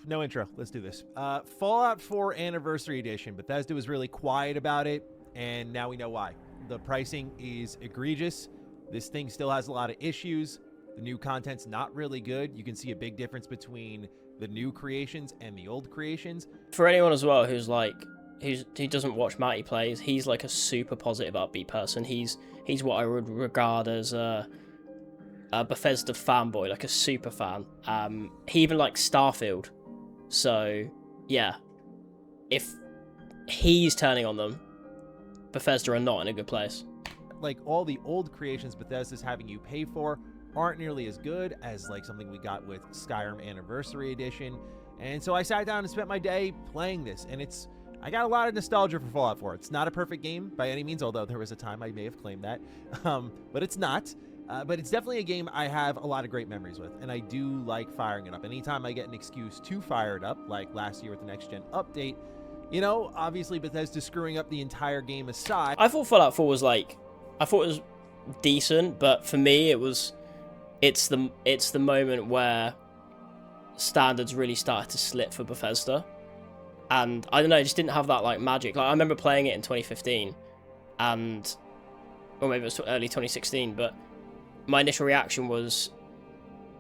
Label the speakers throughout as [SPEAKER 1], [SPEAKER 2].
[SPEAKER 1] no intro. Let's do this. Fallout 4 Anniversary Edition. Bethesda was really quiet about it, and now we know why. The pricing is egregious. This thing still has a lot of issues. The new content's not really good. You can see a big difference between the new creations and the old creations.
[SPEAKER 2] For anyone as well who's like, he doesn't watch MattyPlays, he's like a super positive upbeat person. He's what I would regard as a Bethesda fanboy, like a super fan. He even likes Starfield. So yeah, if he's turning on them, Bethesda are not in a good place.
[SPEAKER 1] Like all the old creations Bethesda's having you pay for aren't nearly as good as like something we got with Skyrim Anniversary Edition. And so I sat down and spent my day playing this, and I got a lot of nostalgia for Fallout 4. It's not a perfect game by any means, although there was a time I may have claimed that, but it's not. But it's definitely a game I have a lot of great memories with, and I do like firing it up. Anytime I get an excuse to fire it up, like last year with the Next Gen update, you know, obviously Bethesda screwing up the entire game aside.
[SPEAKER 2] I thought Fallout 4 was like, I thought it was decent, but for me it's the moment where standards really started to slip for Bethesda. And I don't know, it just didn't have that like magic. Like I remember playing it in 2015 and or maybe it was early 2016, but my initial reaction was,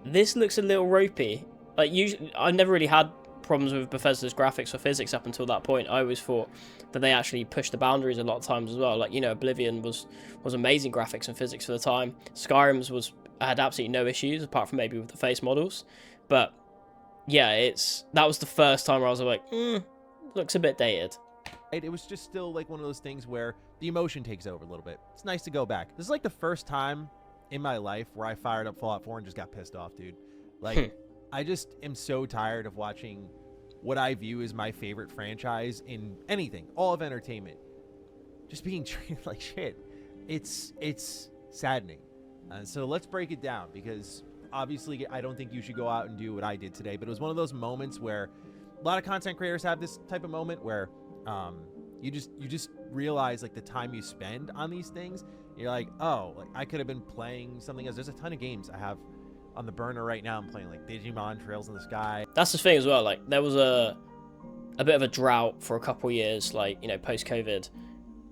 [SPEAKER 2] this looks a little ropey. Like usually I never really had problems with Bethesda's graphics or physics up until that point. I always thought that they actually pushed the boundaries a lot of times as well. Like, you know, Oblivion was amazing graphics and physics for the time. Skyrim's had absolutely no issues apart from maybe with the face models. But yeah, that was the first time where I was like, looks a bit dated.
[SPEAKER 1] It was just still like one of those things where the emotion takes over a little bit. It's nice to go back. This is like the first time in my life where I fired up Fallout 4 and just got pissed off, dude. Like, I just am so tired of watching what I view as my favorite franchise in anything, all of entertainment, just being treated like shit. It's saddening. So let's break it down, because obviously I don't think you should go out and do what I did today, but it was one of those moments where a lot of content creators have this type of moment where you just realize like the time you spend on these things. You're like, oh, like I could have been playing something else. There's a ton of games I have on the burner right now. I'm playing like Digimon Trails in the Sky.
[SPEAKER 2] That's the thing as well. Like there was a bit of a drought for a couple years, like, you know, post-COVID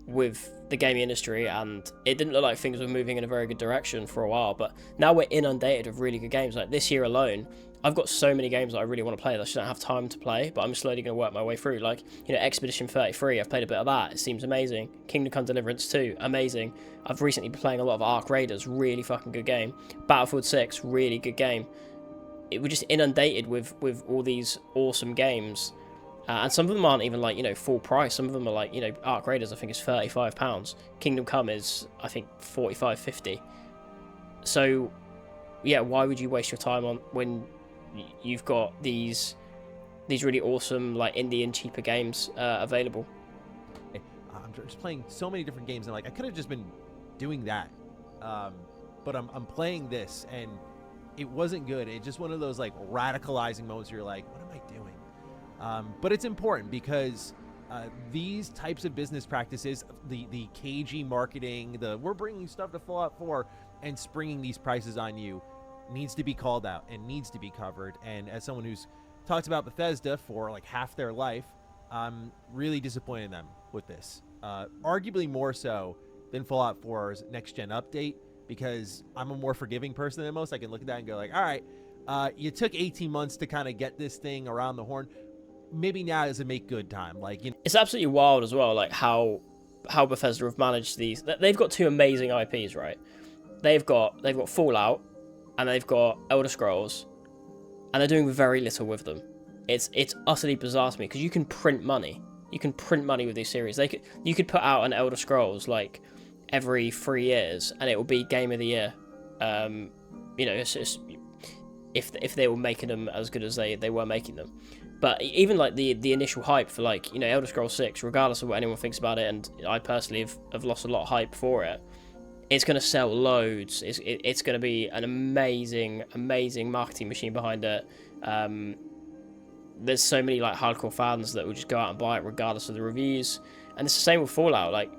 [SPEAKER 2] with the gaming industry, and it didn't look like things were moving in a very good direction for a while. But now we're inundated with really good games. Like this year alone, I've got so many games that I really want to play that I just don't have time to play, but I'm slowly going to work my way through. Like, you know, Expedition 33, I've played a bit of that. It seems amazing. Kingdom Come Deliverance 2, amazing. I've recently been playing a lot of Ark Raiders, really fucking good game. Battlefield 6, really good game. We're just inundated with all these awesome games. And some of them aren't even like, you know, full price. Some of them are like, you know, Ark Raiders, I think is £35. Kingdom Come is, I think, 45, 50. So, yeah, why would you waste your time on when you've got these really awesome, like, indie and cheaper games available?
[SPEAKER 1] I'm just playing so many different games, and like I could have just been doing that, but I'm playing this, and it wasn't good. It's just one of those like radicalizing moments where you're like, what am I doing? But it's important because these types of business practices, the cagey marketing, we're bringing stuff to Fallout 4 and springing these prices on you, needs to be called out and needs to be covered. And as someone who's talked about Bethesda for like half their life, I'm really disappointed in them with this. Arguably more so than Fallout 4's next-gen update, because I'm a more forgiving person than most. I can look at that and go like, all right, you took 18 months to kind of get this thing around the horn. Maybe now is a make good time. Like, you know.
[SPEAKER 2] It's absolutely wild as well, like how Bethesda have managed these. They've got two amazing IPs, right? They've got Fallout and they've got Elder Scrolls, and they're doing very little with them. It's utterly bizarre to me, because you can print money. You can print money with these series. You could put out an Elder Scrolls like every 3 years, and it will be Game of the Year. You know, it's if they were making them as good as they were making them. But even like the initial hype for, like, you know, Elder Scrolls 6, regardless of what anyone thinks about it, and I personally have lost a lot of hype for it, it's going to sell loads. It's going to be an amazing marketing machine behind it. There's so many like hardcore fans that will just go out and buy it regardless of the reviews. And it's the same with Fallout. Like,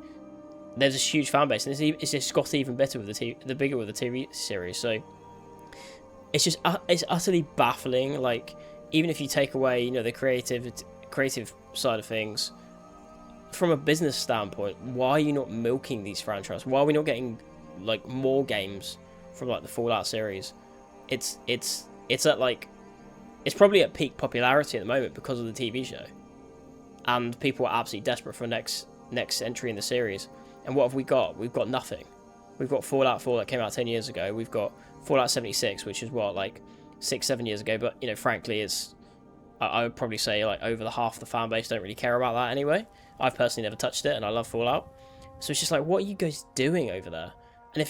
[SPEAKER 2] there's a huge fan base, and it's just got even better with the bigger with the TV series. So it's utterly baffling. Like, even if you take away, you know, the creative side of things, from a business standpoint, why are you not milking these franchises? Why are we not getting like more games from like the Fallout series? It's at like, it's probably at peak popularity at the moment because of the TV show, and people are absolutely desperate for next entry in the series. And what have we got? We've got nothing. We've got Fallout 4 that came out 10 years ago. We've got Fallout 76, which is what, like 6-7 years ago. But, you know, frankly, I would probably say like over the half the fan base don't really care about that anyway. I've personally never touched it, and I love Fallout. So it's just like, what are you guys doing over there? And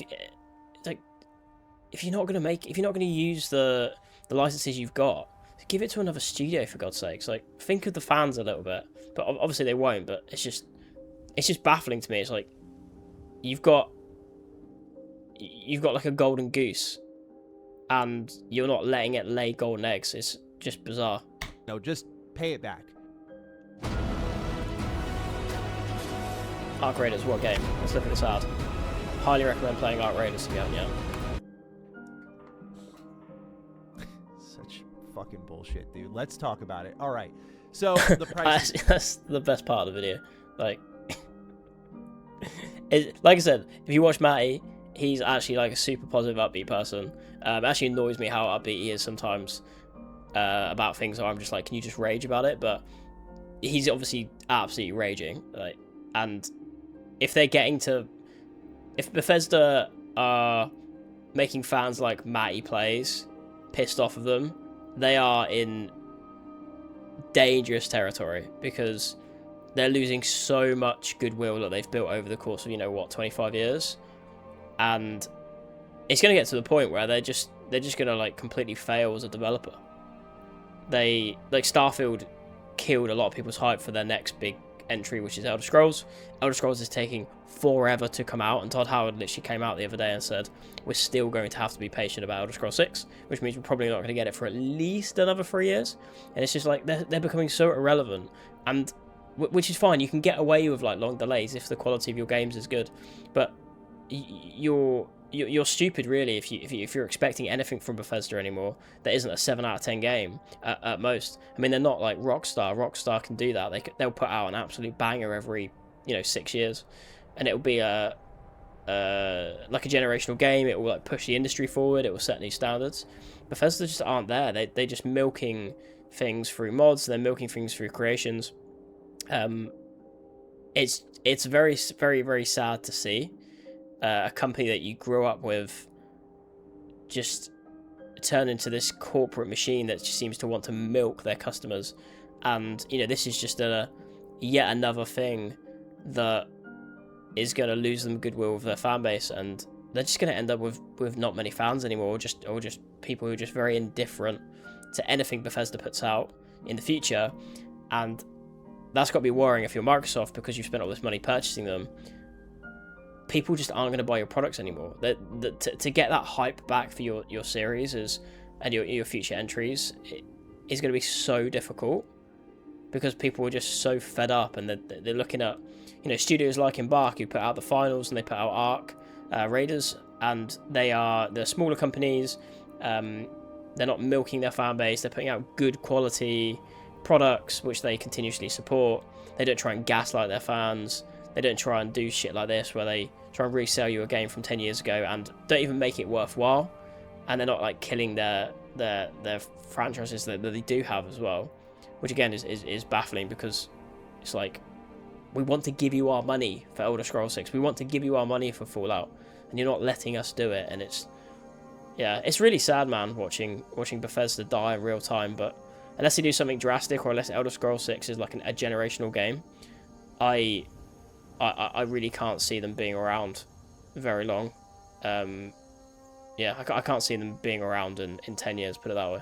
[SPEAKER 2] if you're not gonna use the licenses you've got, give it to another studio, for God's sakes. Like, think of the fans a little bit. But obviously they won't. But it's just baffling to me. It's like, you've got like a golden goose, and you're not letting it lay golden eggs. It's just bizarre.
[SPEAKER 1] No, just pay it back.
[SPEAKER 2] Arc Raiders, what game? Let's look at this ad. Highly recommend playing Arc Raiders again, yeah.
[SPEAKER 1] Such fucking bullshit, dude. Let's talk about it. All right. So the price.
[SPEAKER 2] That's the best part of the video. Like, like I said, if you watch Matty, he's actually like a super positive, upbeat person. It actually annoys me how upbeat he is sometimes about things. Where I'm just like, can you just rage about it? But he's obviously absolutely raging. Like, and if Bethesda are making fans like MattyPlays pissed off of them, they are in dangerous territory, because they're losing so much goodwill that they've built over the course of, 25 years, and it's going to get to the point where they're just going to like completely fail as a developer. They, like, Starfield killed a lot of people's hype for their next big entry, which is Elder Scrolls. Elder Scrolls is taking forever to come out, and Todd Howard literally came out the other day and said we're still going to have to be patient about Elder Scrolls 6, which means we're probably not going to get it for at least another 3 years. And it's just like they're becoming so irrelevant, and which is fine. You can get away with like long delays if the quality of your games is good, but you're stupid really if you're expecting anything from Bethesda anymore that isn't a 7 out of 10 game at most. I mean, they're not like Rockstar. Rockstar can do that. They'll put out an absolute banger every 6 years, and it'll be like a generational game. It will like push the industry forward. It will set new standards. Bethesda just aren't there. They're just milking things through mods. They're milking things through creations. It's very, very, very sad to see a company that you grew up with just turn into this corporate machine that just seems to want to milk their customers. And this is just yet another thing that is going to lose them goodwill with their fan base, and they're just going to end up with not many fans anymore, or just people who are just very indifferent to anything Bethesda puts out in the future. And that's got to be worrying if you're Microsoft, because you've spent all this money purchasing them. People just aren't going to buy your products anymore. To get that hype back for your series and your future entries is going to be so difficult, because people are just so fed up, and they're looking at studios like Embark, who put out the finals, and they put out Arc Raiders, and they're smaller companies. They're not milking their fan base. They're putting out good quality products which they continuously support. They don't try and gaslight their fans. They don't try and do shit like this where they try and resell you a game from 10 years ago and don't even make it worthwhile. And they're not like killing their franchises that they do have as well, which again is baffling, because it's like, we want to give you our money for Elder Scrolls 6. We want to give you our money for Fallout, and you're not letting us do it. And it's really sad, man, watching Bethesda die in real time. But unless they do something drastic, or unless Elder Scrolls 6 is like a generational game, I really can't see them being around very long. I can't see them being around in 10 years, put it that way.